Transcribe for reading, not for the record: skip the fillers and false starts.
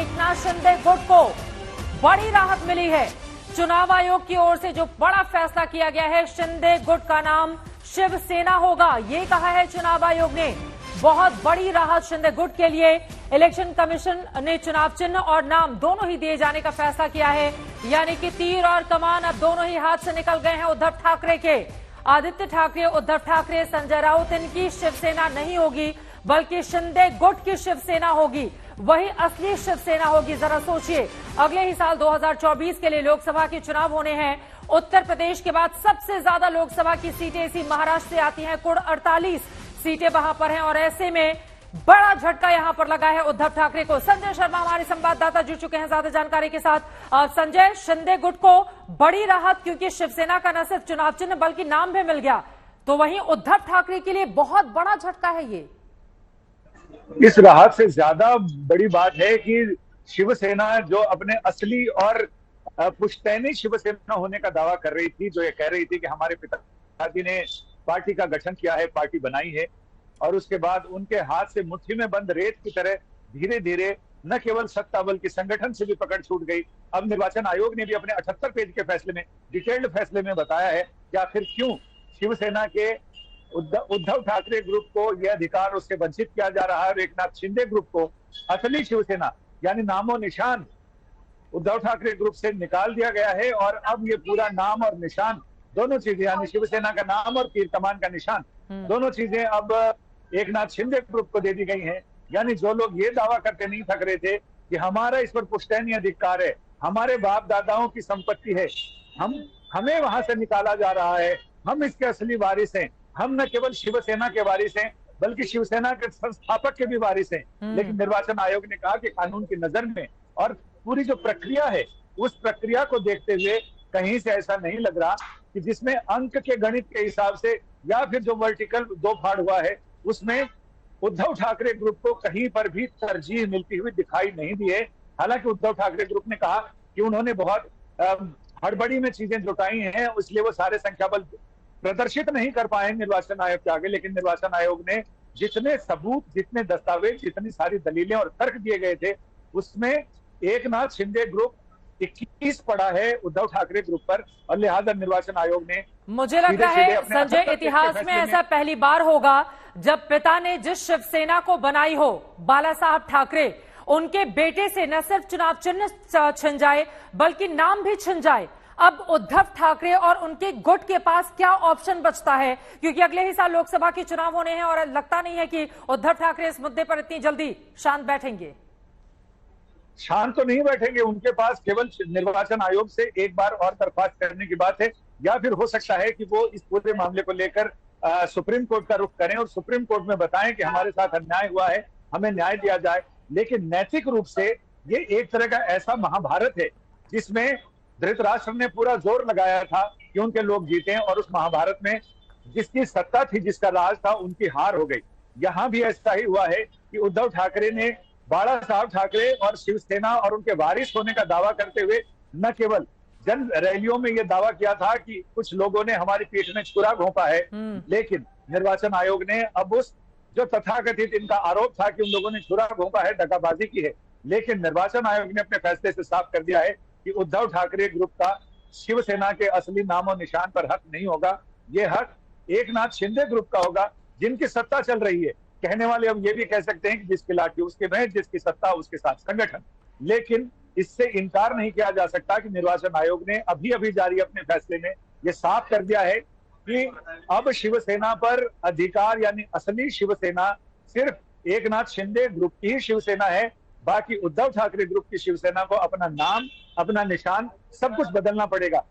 एकनाथ शिंदे गुट को बड़ी राहत मिली है। चुनाव आयोग की ओर से जो बड़ा फैसला किया गया है, शिंदे गुट का नाम शिवसेना होगा, ये कहा है चुनाव आयोग ने। बहुत बड़ी राहत शिंदे गुट के लिए। इलेक्शन कमीशन ने चुनाव चिन्ह और नाम दोनों ही दिए जाने का फैसला किया है, यानी कि तीर और कमान अब दोनों ही हाथ से निकल गए हैं उद्धव ठाकरे के। आदित्य ठाकरे, उद्धव ठाकरे, संजय राउत, इनकी शिवसेना नहीं होगी, बल्कि शिंदे गुट की शिवसेना होगी, वही असली शिवसेना होगी। जरा सोचिए, अगले ही साल 2024 के लिए लोकसभा के चुनाव होने हैं। उत्तर प्रदेश के बाद सबसे ज्यादा लोकसभा की सीटें इसी महाराष्ट्र से आती हैं, कुल 48 सीटें वहां पर हैं, और ऐसे में बड़ा झटका यहां पर लगा है उद्धव ठाकरे को। संजय शर्मा हमारे संवाददाता जुड़ चुके हैं ज्यादा जानकारी के साथ। संजय, शिंदे गुट को बड़ी राहत, क्योंकि शिवसेना का न सिर्फ चुनाव चिन्ह बल्कि नाम भी मिल गया, तो वहीं उद्धव ठाकरे के लिए बहुत बड़ा झटका है ये। इस राहत से ज्यादा बड़ी बात है कि शिवसेना जो अपने असली और पुश्तैनी शिवसेना होने का दावा कर रही थी, जो ये कह रही थी कि हमारे पिताजी ने पार्टी का गठन किया है, पार्टी बनाई है, और उसके बाद उनके हाथ से मुट्ठी में बंद रेत की तरह धीरे धीरे न केवल सत्ता बल्कि संगठन से भी पकड़ छूट गई। अब निर्वाचन आयोग ने भी अपने 78 पेज के फैसले में, डिटेल्ड फैसले में बताया है कि आखिर क्यों शिवसेना के उद्धव ठाकरे ग्रुप को यह अधिकार उससे वंचित किया जा रहा है, और एकनाथ शिंदे ग्रुप को असली शिवसेना यानी नामो निशान उद्धव ठाकरे ग्रुप से निकाल दिया गया है। और अब ये पूरा नाम और निशान, दोनों चीजें, यानी शिवसेना का नाम और तीर कमान का निशान, दोनों चीजें अब एकनाथ शिंदे ग्रुप को दे दी गई हैं। यानी जो लोग ये दावा करके नहीं थक रहे थे कि हमारा इस पर पुश्तैनी अधिकार है, हमारे बाप दादाओं की संपत्ति है, हमें वहां से निकाला जा रहा है, हम इसके असली वारिस हैं, हम न केवल शिवसेना के वारिस हैं बल्कि शिवसेना के संस्थापक के भी वारिस हैं। लेकिन निर्वाचन आयोग ने कहा कि कानून की नजर में और पूरी जो प्रक्रिया है, उस प्रक्रिया को देखते हुए कहीं से ऐसा नहीं लग रहा कि जिसमें अंक के गणित के हिसाब से या फिर जो वर्टिकल दो फाड़ हुआ है, उसमें उद्धव ठाकरे ग्रुप को कहीं पर भी तरजीह मिलती हुई दिखाई नहीं दी है। हालांकि उद्धव ठाकरे ग्रुप ने कहा कि उन्होंने बहुत हड़बड़ी में चीजें जुटाई हैं, इसलिए वो सारे संख्या बल प्रदर्शित नहीं कर पाए निर्वाचन आयोग के आगे। लेकिन निर्वाचन आयोग ने जितने सबूत, जितने दस्तावेज, जितनी सारी दलीलें और तर्क दिए गए थे, उसमें एकनाथ शिंदे ग्रुप 21 पड़ा है उद्धव ठाकरे ग्रुप पर, और लिहाजा निर्वाचन आयोग ने, मुझे लगता है संजय, इतिहास में ऐसा पहली बार होगा जब पिता ने जिस शिवसेना को बनाई हो, बाला साहब ठाकरे, उनके बेटे से न सिर्फ चुनाव चिन्ह छिन जाए बल्कि नाम भी छिन जाए। अब उद्धव ठाकरे और उनके गुट के पास क्या ऑप्शन बचता है, क्योंकि अगले ही साल लोकसभा के चुनाव होने हैं और लगता नहीं है कि उद्धव ठाकरे इस मुद्दे पर इतनी जल्दी शांत बैठेंगे। शांत तो नहीं बैठेंगे, उनके पास केवल निर्वाचन आयोग से एक बार और दरख्वास्त करने की बात है, या फिर हो सकता है कि वो इस पूरे मामले को लेकर सुप्रीम कोर्ट का रुख करें और सुप्रीम कोर्ट में बताएं कि हमारे साथ अन्याय हुआ है, हमें न्याय दिया जाए। लेकिन नैतिक रूप से ये एक तरह का ऐसा महाभारत है जिसमें धृतराष्ट्र ने पूरा जोर लगाया था कि उनके लोग जीते, और उस महाभारत में जिसकी सत्ता थी, जिसका राज था, उनकी हार हो गई। यहां भी ऐसा ही हुआ है कि उद्धव ठाकरे ने बाला साहब ठाकरे और शिवसेना और उनके वारिस होने का दावा करते हुए न केवल जन रैलियों में यह दावा किया था कि कुछ लोगों ने हमारी पीठ में छुरा घोंपा है, लेकिन निर्वाचन आयोग ने अब उस जो तथाकथित इनका आरोप था कि उन लोगों ने छुरा घोंपा है, दगाबाजी की है, लेकिन निर्वाचन आयोग ने अपने फैसले से साफ कर दिया है कि उद्धव ठाकरे ग्रुप का शिवसेना के असली नाम और निशान पर हक नहीं होगा। ये हक एकनाथ शिंदे ग्रुप का होगा, जिनकी सत्ता चल रही है। कहने वाले अब ये भी कह सकते हैं कि जिसकी लाठी उसके भैंस, जिसकी सत्ता उसके साथ संगठन। लेकिन इससे इनकार नहीं किया जा सकता कि निर्वाचन आयोग ने अभी अभी जारी अपने फैसले में ये साफ कर दिया है कि अब शिवसेना पर अधिकार, यानी असली शिवसेना सिर्फ एकनाथ शिंदे ग्रुप की ही शिवसेना है। बाकी उद्धव ठाकरे ग्रुप की शिवसेना को अपना नाम, अपना निशान, सब कुछ बदलना पड़ेगा।